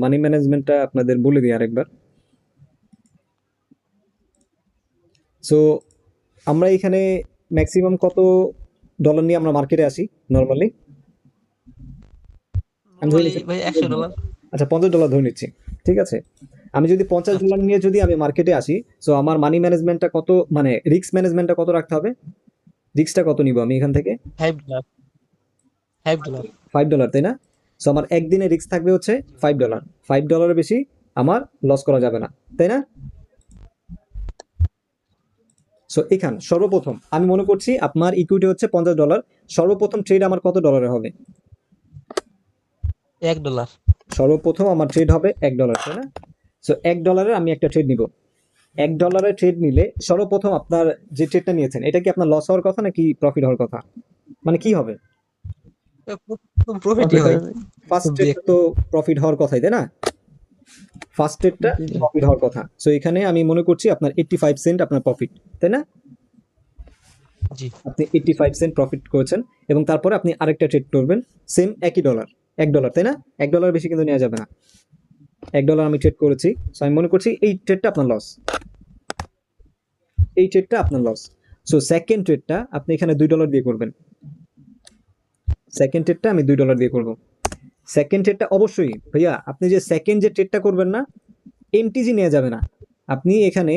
মানি ম্যানেজমেন্টটা আপনাদের বলে দিই আরেকবার। সো আমরা এখানে ম্যাক্সিমাম কত ডলার নিয়ে আমরা মার্কেটে আসি নর্মালি? আমি ধরে নরমালি নিচ্ছি ভাই $50। $100। আচ্ছা, $50 ধরে নিচ্ছি। ঠিক আছে, আমি যদি পঞ্চাশ আচ্ছা, ডলার নিয়ে যদি আমি মার্কেটে আসি, সো আমার মানি ম্যানেজমেন্টটা কত, মানে রিস্ক ম্যানেজমেন্টটা কত রাখতে হবে? রিস্কটা কত নিব আমি এখান থেকে? $5, $5। $5, তাই না? সো আমার একদিনে রিস্ক থাকবে হচ্ছে জি ভাই। $5। $5 বেশি আমার লস করা যাবে না, তাই না? সো এখান সর্বপ্রথম আমি মনে করছি আপনার ইকুইটি হচ্ছে $50। সর্বপ্রথম ট্রেড আমার কত ডলারে হবে? $1। সর্বপ্রথম আমার ট্রেড হবে $1, তাই না? সো $1 আমি একটা ট্রেড নিব। $1 ট্রেড নিলে সর্বপ্রথম আপনার যে ট্রেডটা নিয়েছেন, এটা কি আপনার লস হওয়ার কথা নাকি প্রফিট হওয়ার কথা? মানে কি হবে? প্রথম প্রফিটই প্রফিট হয়। হবে। ফার্স্ট খুব ট্রেডটা তো প্রফিট হওয়ার কথাই, তাই না? ফার্স্ট ট্রেডটা জি জি। প্রফিট হওয়ার কথা। সো এখানে আমি মনে করছি আপনার 85 সেন্ট আপনার প্রফিট, তাই না? জি। আপনি 85 সেন্ট প্রফিট করেছেন, এবং তারপরে আপনি আরেকটা ট্রেড করবেন সেম একই ডলার, $1, তাই না? $1 বেশি কিন্তু নেওয়া যাবে না। $1 আমি ট্রেড করেছি, সো আমি মনে করছি এই ট্রেডটা আপনার লস, এই ট্রেডটা আপনার লস। সো সেকেন্ড ট্রেডটা আপনি এখানে $2 দিয়ে করবেন। সেকেন্ড ট্রেডটা আমি $2 দিয়ে করব। সেকেন্ড ট্রেডটা অবশ্যই ভাইয়া, আপনি যে সেকেন্ড যে ট্রেডটা করবেন না, এমটিজি নেওয়া যাবে না। আপনি এখানে,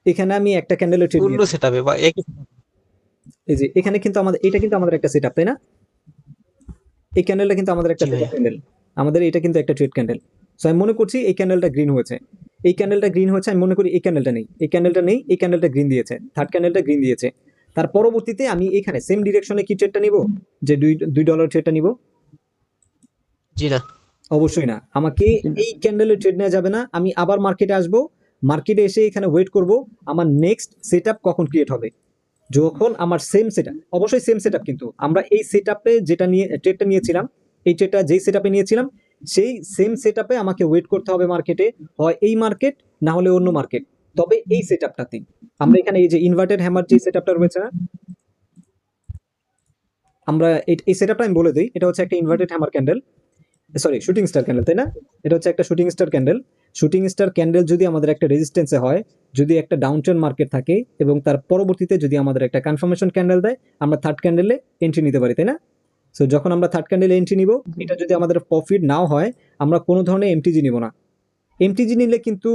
এখানে আমি একটা ক্যান্ডেলের ট্রেড অন্য নিয়েছি। সেটআপে বা একই এই যে এখানে কিন্তু আমাদের, এটা কিন্তু আমাদের একটা সেটআপ, তাই না? এই ক্যান্ডেলটা কিন্তু আমাদের একটা জি সেটআপ ভাইয়া। ক্যান্ডেল, আমাদের এটা কিন্তু একটা ট্রেড ক্যান্ডেল। সো আমি মনে করছি এই ক্যান্ডেলটা গ্রিন হয়েছে, এই ক্যান্ডেলটা গ্রিন হয়েছে, আমি মনে করি এই ক্যান্ডেলটা নেই, এই ক্যান্ডেলটা নেই, এই ক্যান্ডেলটা গ্রিন দিয়েছে, থার্ড ক্যান্ডেলটা গ্রিন দিয়েছে। তার পরবর্তীতে আমি এখানে সেম ডিরেকশনে কি ট্রেডটা নিব, যে $2 ট্রেডটা নিব? জি না। অবশ্যই না, আমাকে জি না। এই ক্যান্ডেলের ট্রেড নেওয়া যাবে না। আমি আবার মার্কেটে আসব, মার্কেটে এসে এখানে ওয়েট করব আমার নেক্সট সেটআপ কখন ক্রিয়েট হবে। যখন আমার সেম সেটআপ, অবশ্যই সেম সেটআপ, কিন্তু আমরা এই সেটআপে যেটা নিয়ে ট্রেডটা নিয়েছিলাম, এই ট্রেডটা যেই সেটআপে নিয়েছিলাম, সেই সেম সেটআপে আমাকে ওয়েট করতে হবে মার্কেটে, হয় এই মার্কেট না হলে অন্য মার্কেট, তবে এই সেটআপটাতে আমরা এখানে এই যে ইনভার্টেড হ্যামার যে সেটআপটা রয়েছে না, আমরা এই সেটআপটা আমি বলে দিই, এটা হচ্ছে একটা inverted hammer candle, sorry shooting star candle, তাই না? এটা হচ্ছে একটা shooting star candle. Shooting star candle যদি আমাদের একটা রেজিস্ট্যান্সে হয়, যদি একটা ডাউন ট্রেন্ড মার্কেট থাকে, এবং তার পরবর্তীতে যদি আমাদের একটা কনফার্মেশন ক্যান্ডেল দেয়, আমরা থার্ড ক্যান্ডেলে এন্ট্রি নিতে পারি, তাই না? সো যখন আমরা থার্ড ক্যান্ডেলে এন্ট্রি নিব, জি এটা যদি আমাদের প্রফিট নাও হয়, আমরা কোনো ধরনের এমটিজি নিব না। এমটিজি নিলে কিন্তু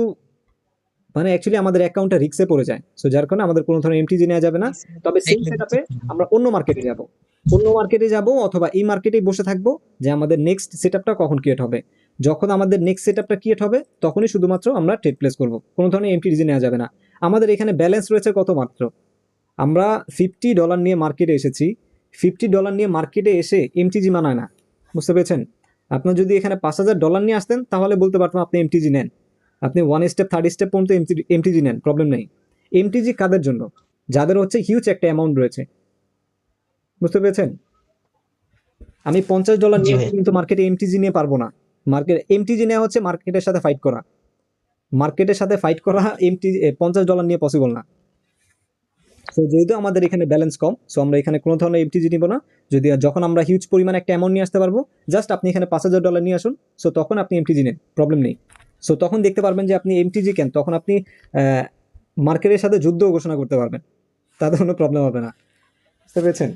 মানে অ্যাকচুয়ালি আমাদের অ্যাকাউন্টটা রিস্কে পড়ে যায়। সো যার কারণে আমাদের কোনো ধরনের এমটিজি নেওয়া যাবে না। তবে সেম সেটআপে আমরা অন্য মার্কেটে যাব, অন্য মার্কেটে যাব, অথবা এই মার্কেটেই বসে থাকবো যে আমাদের নেক্সট সেটআপটা কখন ক্রিয়েট হবে। যখন আমাদের নেক্সট সেটআপটা ক্রিয়েট হবে, তখনই শুধুমাত্র আমরা ট্রেড প্লেস করব, কোনো ধরনের এমটিজি নেওয়া যাবে না। আমাদের এখানে ব্যালেন্স রয়েছে কত মাত্র, আমরা $50 নিয়ে মার্কেটে এসেছি। $50 নিয়ে মার্কেটে এসে এমটিজি মানায় না, বুঝতে পেরেছেন? আপনার যদি এখানে $5,000 নিয়ে আসতেন, তাহলে বলতে পারতাম আপনি এমটিজি নেন, আপনি ওয়ান স্টেপ থার্ড স্টেপ পর্যন্ত এমটিজি নেন, প্রবলেম নেই। এমটিজি কাদের জন্য? যাদের হচ্ছে হিউজ একটা অ্যামাউন্ট রয়েছে, বুঝতে পেরেছেন? আমি $50 জি নিয়ে ভাই। কিন্তু মার্কেটে এমটিজি নিয়ে পারবো না। মার্কেট এমটিজি নেওয়া হচ্ছে মার্কেটের সাথে ফাইট করা, মার্কেটের সাথে ফাইট করা এমটিজি $50 নিয়ে পসিবল না। সো যেহেতু আমাদের এখানে ব্যালেন্স কম, সো আমরা এখানে কোনো ধরনের এমটিজি নিব না। যদি যখন আমরা হিউজ পরিমাণ একটা অ্যামাউন্ট নিয়ে আসতে পারবো, জাস্ট আপনি এখানে $5,000 নিয়ে আসুন, সো তখন আপনি এমটিজি নেন, প্রবলেম নেই। সো তখন দেখতে পারবেন যে আপনি এমটিজি কেন, তখন আপনি মার্কেটের সাথে যুদ্ধ ঘোষণা করতে পারবেন, তাতে কোনো প্রবলেম হবে না, বুঝতে পেরেছেন?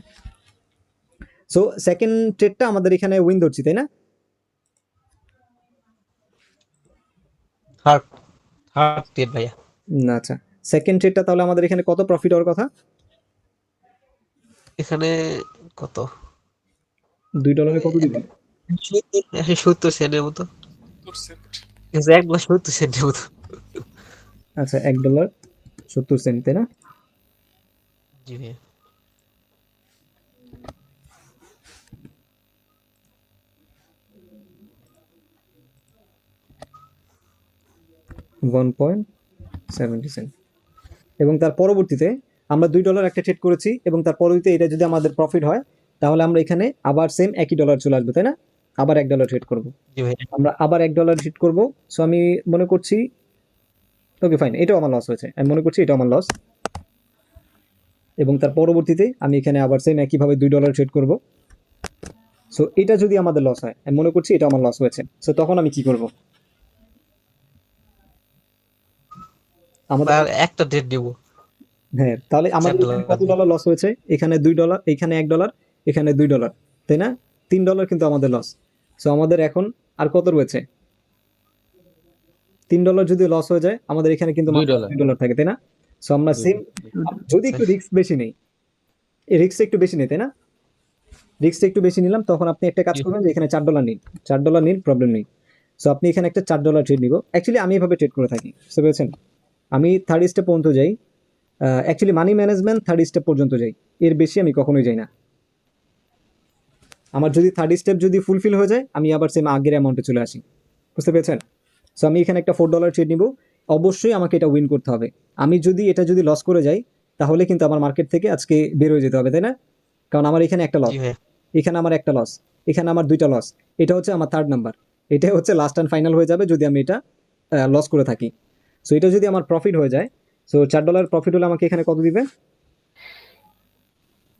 সো সেকেন্ড ট্রেডটা আমাদের এখানে উইন ধরছি, তাই না? থার্ড থার্ড টেট ভাইয়া। না, আচ্ছা, সেকেন্ড ট্রেডটা তাহলে আমাদের এখানে কত প্রফিট হওয়ার কথা? এখানে কত? $2 কত দিবেন? 170 মতো। $1.70 মতো। আচ্ছা, $1.70, তাই না? জি ভাইয়া। 1.70 সেন্ট। এবং তার পরবর্তীতে আমরা $2 একটা ট্রেড করেছি, এবং তার পরবর্তীতে এটা যদি আমাদের প্রফিট হয়, তাহলে আমরা এখানে আবার সেম একই ডলার চলে আসবে, তাই না? আবার $1 ট্রেড করব, জি ভাইয়া। আমরা আবার $1 ট্রেড করব। সো আমি মনে করছি, ওকে ফাইন, এটাও আমার লস হয়েছে, আমি মনে করছি এটাও আমার লস। এবং তার পরবর্তীতে আমি এখানে আবার সেম একইভাবে $2 ট্রেড করব, সো এটা যদি আমাদের লস হয়, আমি মনে করছি এটা আমার লস হয়েছে, সো তখন আমি কি করব? আমাদের আর একটা ডেট দিব হ্যাঁ, তাহলে চার আমাদের এখানে ডলার কত ডলার লস হয়েছে? এখানে $2, এখানে $1, এখানে $2, তাই না? $3 কিন্তু আমাদের লস। সো আমাদের এখন আর কত রয়েছে? $3 যদি লস হয়ে যায়, আমাদের এখানে কিন্তু দুই মাত্র ডলার $2 থাকে, তাই না? সো আমরা দুই সেম, যদি একটু রিস্ক বেশি নেই, এই রিস্কটা একটু বেশি নেই, তাই না? রিস্কটা একটু বেশি নিলাম, তখন আপনি একটা কাজ করবেন যে এখানে $4 নিন, $4 নিন, প্রবলেম নেই। সো আপনি এখানে একটা $4 ট্রেড নিব। অ্যাকচুয়ালি আমি এভাবে ট্রেড করে থাকি, বুঝতে পেরেছেন? আমি থার্ড স্টেপ পর্যন্ত যাই। Actually money management third step পর্যন্ত যাই, এর বেশি আমি কখনোই যাই না। আমার যদি থার্ড স্টেপ যদি ফুলফিল হয়ে যায়, আমি আবার সেম আগের অ্যামাউন্টে চলে আসি, বুঝতে পেরেছেন? সো আমি এখানে একটা $4 ট্রেড নিব, অবশ্যই আমাকে এটা উইন করতে হবে। আমি যদি এটা যদি লস করে যাই, তাহলে কিন্তু আমার মার্কেট থেকে আজকে বের হয়ে যেতে হবে, তাই না? কারণ আমার এখানে একটা জি লস, ভাইয়া এখানে আমার একটা লস, এখানে আমার 2টা লস, এটা হচ্ছে আমার থার্ড নাম্বার, এটাই হচ্ছে লাস্ট অ্যান্ড ফাইনাল হয়ে যাবে যদি আমি এটা লস করে থাকি। সো এটা যদি আমার প্রফিট হয়ে যায়, সো $4 প্রফিট হলে আমাকে এখানে কত দিবে?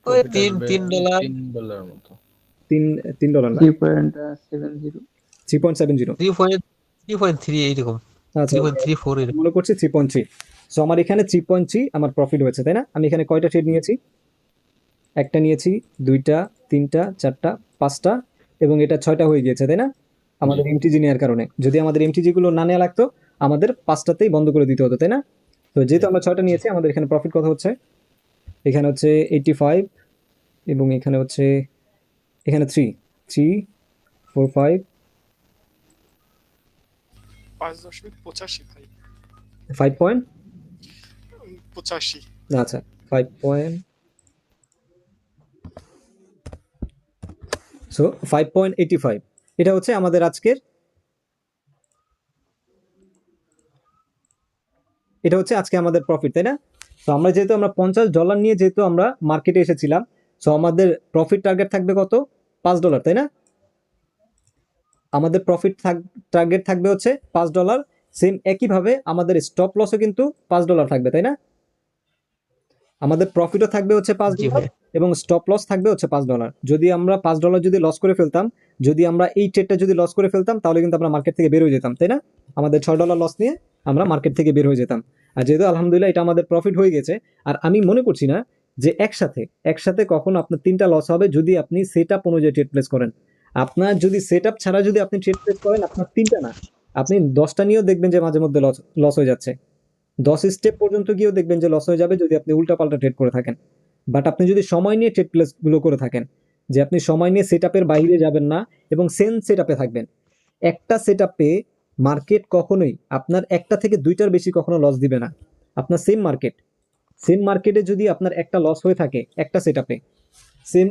ওই প্রফিট তিন আসবে তিন ডলার $3 মতো। তিন $3 না, 3.70 3.70। 3.3 এইরকম আচ্ছা, 3.34 এরকম মনে করছি 3.3। সো আমার এখানে 3.3 আমার প্রফিট হয়েছে, তাই না? আমি এখানে কয়টা ট্রেড নিয়েছি? একটা নিয়েছি, দুইটা, তিনটা, চারটা, পাঁচটা, এবং এটা 6টা হয়ে গিয়েছে, তাই না? আমাদের এমটিজি নেওয়ার কারণে, যদি আমাদের এমটিজি গুলো না নেওয়া লাগতো, আমাদের 5টাতেই বন্ধ করে দিতে হতো, তাই না? তো যেহেতু আমরা 6টা জি নিয়েছি, আমাদের এখানে প্রফিট কত হচ্ছে? এখানে হচ্ছে 85, এবং এখানে হচ্ছে, এখানে 3, 3, 4, 5, 5.85 ভাই, 5 পয়েন্ট, 85। আচ্ছা 5 পয়েন্ট, সো 5.85, এটা হচ্ছে আমাদের আজকের, এটা হচ্ছে আজকে আমাদের প্রফিট, তাই না? তো আমরা যেহেতু আমরা $50 নিয়ে যেহেতু আমরা মার্কেটে এসেছিলাম, সো আমাদের প্রফিট টার্গেট থাকবে কত? $5, তাই না? আমাদের প্রফিট টার্গেট থাকবে হচ্ছে $5। সেম একইভাবে আমাদের স্টপ লসও কিন্তু $5 থাকবে, তাই না? আমাদের প্রফিটও থাকবে হচ্ছে জি $5 ভাইয়া এবং স্টপ লস থাকবে হচ্ছে $5। যদি আমরা $5 যদি লস করে ফেলতাম, যদি আমরা এই ট্রেডটা যদি লস করে ফেলতাম, তাহলে কিন্তু আমরা মার্কেট থেকে বের হয়ে যেতাম, তাই না? আমাদের $6 লস নিয়ে আমরা মার্কেট থেকে বের হয়ে যেতাম। আর যেহেতু আলহামদুলিল্লাহ এটা আমাদের প্রফিট হয়ে গেছে, আর আমি মনে করছি না যে একসাথে একসাথে কখনো আপনার 3টা লস হবে যদি আপনি সেট আপ অনুযায়ী ট্রেড প্লেস করেন। আপনার যদি সেট আপ ছাড়া যদি আপনি ট্রেড প্লেস করেন, আপনার 3টা না, আপনি 10টা নিয়েও দেখবেন যে মাঝে মধ্যে লস লস হয়ে যাচ্ছে। 10 স্টেপ পর্যন্ত গিয়েও দেখবেন যে লস হয়ে যাবে যদি আপনি উল্টাপাল্টা ট্রেড করে থাকেন। বাট আপনি যদি সময় নিয়ে ট্রেড প্লেস গুলো করে থাকেন, যে আপনি সময় নিয়ে সেট আপের বাইরে যাবেন না এবং সেম সেট আপে থাকবেন, একটা সেট আপে মার্কেট কখনোই আপনার একটা থেকে 2টার বেশি কখনো লস দিবে না। আপনার সেম মার্কেটে যদি আপনার একটা লস হয়ে থাকে একটা সেট আপে, সেম,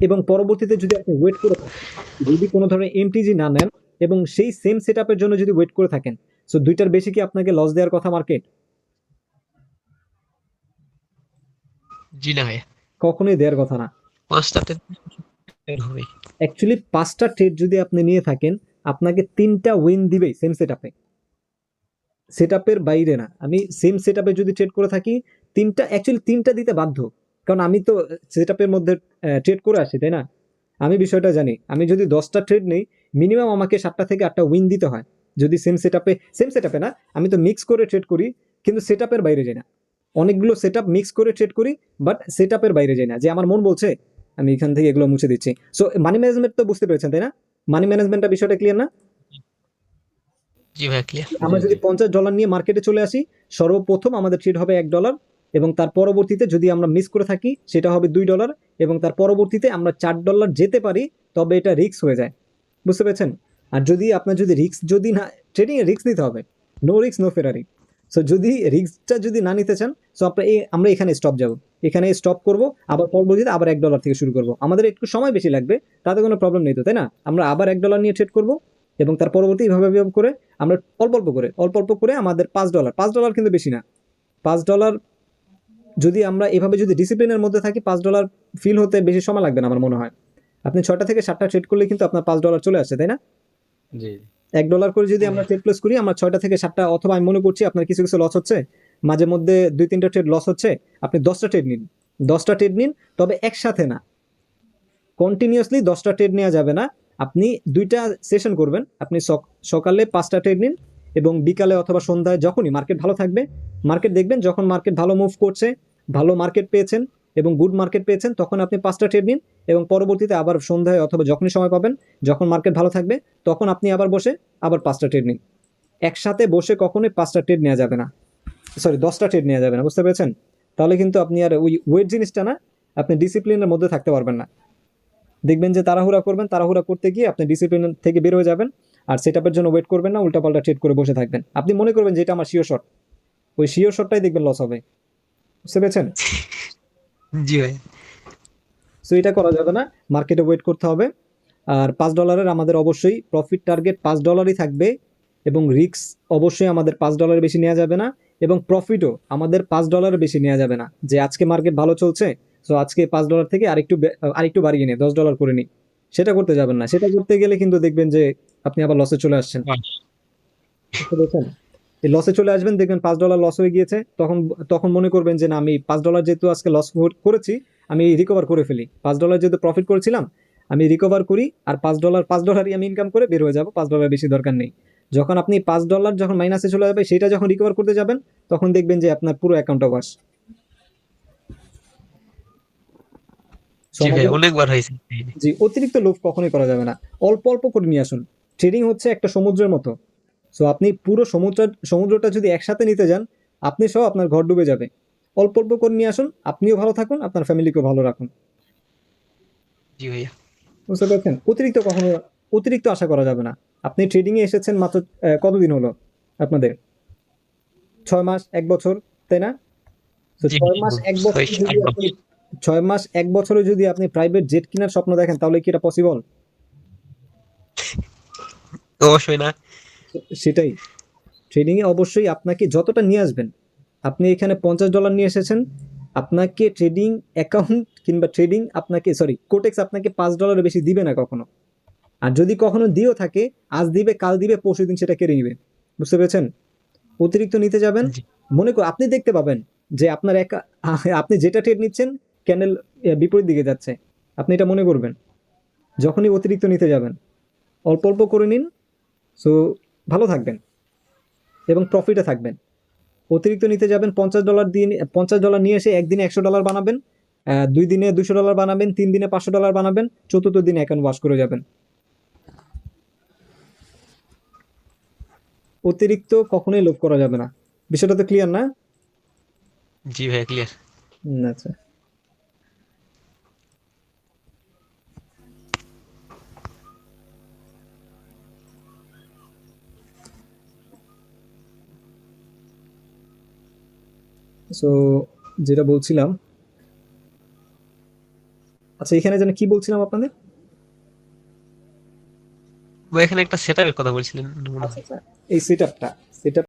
এবং পরবর্তীতে যদি আপনি ওয়েট করে থাকেন, যদি কোনো ধরনের এমটিজি না নেন এবং সেই সেম সেট আপের জন্য যদি ওয়েট করে থাকেন, সো 2টার বেশি কি আপনাকে লস দেওয়ার কথা মার্কেট? জি না ভাইয়া কখনোই দেওয়ার কথা না। 5টাতে হবে অ্যাকচুয়ালি 5টা ট্রেড যদি আপনি নিয়ে থাকেন, আপনাকে 3টা উইন দিবেই সেম সেটআপে, সেটআপের বাইরে না। আমি সেম সেটআপে যদি ট্রেড করে থাকি, 3টা দিতে বাধ্য, কারণ আমি তো সেটআপের মধ্যে ট্রেড করে আসি, তাই না? আমি বিষয়টা জানি, আমি যদি 10টা ট্রেড নেই, মিনিমাম আমাকে 7টা থেকে 8টা উইন দিতে হয়। যদি সেম সেটআপে না, আমি তো মিক্স করে ট্রেড করি, কিন্তু সেটআপের বাইরে যাই না। অনেকগুলো সেটআপ মিক্স করে ট্রেড করি, বাট সেটআপের বাইরে যাই না, যে আমার মন বলছে আমি এখান থেকে এগুলো মুছে দিচ্ছি। সো মানি ম্যানেজমেন্ট তো বুঝতে পেরেছেন, তাই না? মানি ম্যানেজমেন্টটা বিষয়টা ক্লিয়ার না? জি ভাইয়া ক্লিয়ার আমরা যদি $50 নিয়ে মার্কেটে চলে আসি, সর্বপ্রথম আমাদের ট্রেড হবে $1, এবং তার পরবর্তীতে যদি আমরা মিস করে থাকি সেটা হবে $2, এবং তার পরবর্তীতে আমরা $4 যেতে পারি, তবে এটা রিস্ক হয়ে যায়, বুঝতে পেরেছেন? আর যদি আপনার যদি রিস্ক যদি না, ট্রেডিং এ রিস্ক নিতে হবে, নো রিস্ক নো ফেরারি। সো যদি রিস্কটা যদি না নিতে চান, সো আমরা এখানে স্টপ যাব, এখানে স্টপ করব, আবার পরবর্তীতে আবার $1 থেকে শুরু করব। আমাদের একটু সময় বেশি লাগবে, তাতে কোনো প্রবলেম নেই তো, তাই না? আমরা আবার $1 নিয়ে ট্রেড করব, এবং তার পরবর্তী এভাবে করে আমরা অল্প অল্প করে আমাদের $5 কিন্তু বেশি না, $5 যদি আমরা এভাবে যদি ডিসিপ্লিনের মধ্যে থাকি, $5 ফিল হতে বেশি সময় লাগবে না আমার মনে হয়। আপনি 6টা থেকে 7টা ট্রেড করলে কিন্তু আপনার $5 চলে আসছে, তাই না? জি $1 করে যদি আমরা ট্রেড প্লেস করি, আমরা 6টা থেকে 7টা, অথবা আমি মনে করছি আপনার কিছু কিছু লস হচ্ছে, মাঝে মধ্যে 2-3টা ট্রেড লস হচ্ছে, আপনি 10টা ট্রেড নিন, 10টা ট্রেড নিন, তবে একসাথে না, কন্টিনিউয়াসলি 10টা ট্রেড নেওয়া যাবে না। আপনি 2টা সেশন করবেন। আপনি সকালে 5টা ট্রেড নিন এবং বিকালে অথবা সন্ধ্যায় যখনই মার্কেট ভালো থাকবে, মার্কেট দেখবেন যখন মার্কেট ভালো মুভ করছে, ভালো মার্কেট পেয়েছেন এবং গুড মার্কেট পেয়েছেন, তখন আপনি 5টা ট্রেড নিন এবং পরবর্তীতে আবার সন্ধ্যায় অথবা যখনই সময় পাবেন, যখন মার্কেট ভালো থাকবে, তখন আপনি আবার বসে আবার 5টা ট্রেড নিন। একসাথে বসে কখনোই 5টা ট্রেড নেওয়া যাবে না, সরি 10টা ট্রেড নেওয়া যাবে না, বুঝতে পেরেছেন? তাহলে কিন্তু আপনি আর ওই ওয়েট জিনিসটা না, আপনি ডিসিপ্লিনের মধ্যে থাকতে পারবেন না। দেখবেন যে তাড়াহুড়া করবেন, তাড়াহুড়া করতে গিয়ে আপনি ডিসিপ্লিন থেকে বের হয়ে যাবেন, আর সেটআপের জন্য ওয়েট করবেন না, উল্টাপাল্টা ট্রেড করে বসে থাকবেন। আপনি মনে করবেন যে এটা আমার শিওর শট, ওই শিওর শটটাই দেখবেন লস হবে, বুঝতে পেরেছেন? জি ভাই। সো এটা করা যাবে না, মার্কেটে ওয়েট করতে হবে। আর $5 আমাদের অবশ্যই প্রফিট টার্গেট $5 থাকবে এবং রিস্ক অবশ্যই আমাদের $5 বেশি নেওয়া যাবে না, এবং প্রফিটও আমাদের $5 বেশি নেওয়া যাবে না। যে আজকে মার্কেট ভালো চলছে, সো আজকে $5 থেকে আরেকটু বাড়িয়ে নিই, $10 করে নিই, সেটা করতে যাবেন না। সেটা করতে গেলে কিন্তু দেখবেন যে আপনি আবার লসে চলে আসছেন, বুঝতে পেরেছেন? এই লসে চলে আসবেন, দেখবেন $5 লস হয়ে গিয়েছে, তখন তখন মনে করবেন যে না, আমি $5 যেহেতু আজকে লস করেছি, আমি রিকভার করে ফেলি। $5 যেহেতু প্রফিট করেছিলাম, আমি রিকভার করি, আর $5 আমি ইনকাম করে বের হয়ে যাবো, $5 বেশি দরকার নেই। যখন আপনি $5 যখন মাইনাসে চলে যাবে, সেটা যখন রিকভার করতে যাবেন, তখন দেখবেন যে আপনার পুরো অ্যাকাউন্টটা ওয়াশ। জি ভাই, অনেকবার হয়েছে। জি, অতিরিক্ত লোভ কখনোই করা যাবে না, অল্প অল্প করে নিয়ে আসুন। ট্রেডিং হচ্ছে একটা সমুদ্রের মতো। সো আপনি পুরো সমুদ্রটা যদি একসাথে নিতে যান, আপনি সহ আপনার ঘর ডুবে যাবে। অল্প অল্প করে নিয়ে আসুন, আপনিও ভালো থাকুন, আপনার ফ্যামিলিকেও ভালো রাখুন, জি ভাইয়া। বুঝতে পেরেছেন? অতিরিক্ত আশা করা যাবে না। আপনি ট্রেডিং এ এসেছেন মাত্র কতদিন হলো আপনাদের? 6 মাস, 1 বছর, তাই না? তো জি 6 মাস 1 বছর ছয় যদি সাত আপনি বছর। 6 মাস 1 বছরে যদি আপনি প্রাইভেট জেট কেনার স্বপ্ন দেখেন, তাহলে কি এটা পসিবল? অবশ্যই না। সেটাই, ট্রেডিং এ অবশ্যই আপনাকে যতটা নিয়ে আসবেন, আপনি এখানে $50 নিয়ে এসেছেন, আপনাকে ট্রেডিং অ্যাকাউন্ট কিংবা ট্রেডিং আপনাকে, সরি, কোটেক্স আপনাকে $5 বেশি দিবে না কখনো। আর যদি কখনো দিয়েও থাকে, আজ দিবে, কাল দিবে, পরশুদিন সেটা কেড়ে নিবে, বুঝতে পেরেছেন? অতিরিক্ত নিতে যাবেন, জি মনে কর আপনি দেখতে পাবেন যে আপনার আপনি যেটা ট্রেড নিচ্ছেন, ক্যান্ডেল বিপরীত দিকে যাচ্ছে, আপনি এটা মনে করবেন। যখনই অতিরিক্ত নিতে যাবেন, অল্প অল্প করে নিন, সো ভালো থাকবেন এবং প্রফিটে থাকবেন। অতিরিক্ত নিতে যাবেন, $50 দিয়ে $50 নিয়ে এসে একদিনে $100 বানাবেন, 2 দিনে $200 বানাবেন, 3 দিনে $500 বানাবেন, চতুর্থ দিনে অ্যাকাউন্ট ওয়াশ করে যাবেন। অতিরিক্ত কখনোই লোভ করা যাবে না। বিষয়টা তো ক্লিয়ার না? জি ভাইয়া, ক্লিয়ার। আচ্ছা। সো যেটা বলছিলাম, আচ্ছা এখানে যেন কি বলছিলাম আপনাদের? ভাই এখানে একটা সেটআপের কথা বলছিলেন মনে আচ্ছা হয়। আচ্ছা, এই সেটআপটা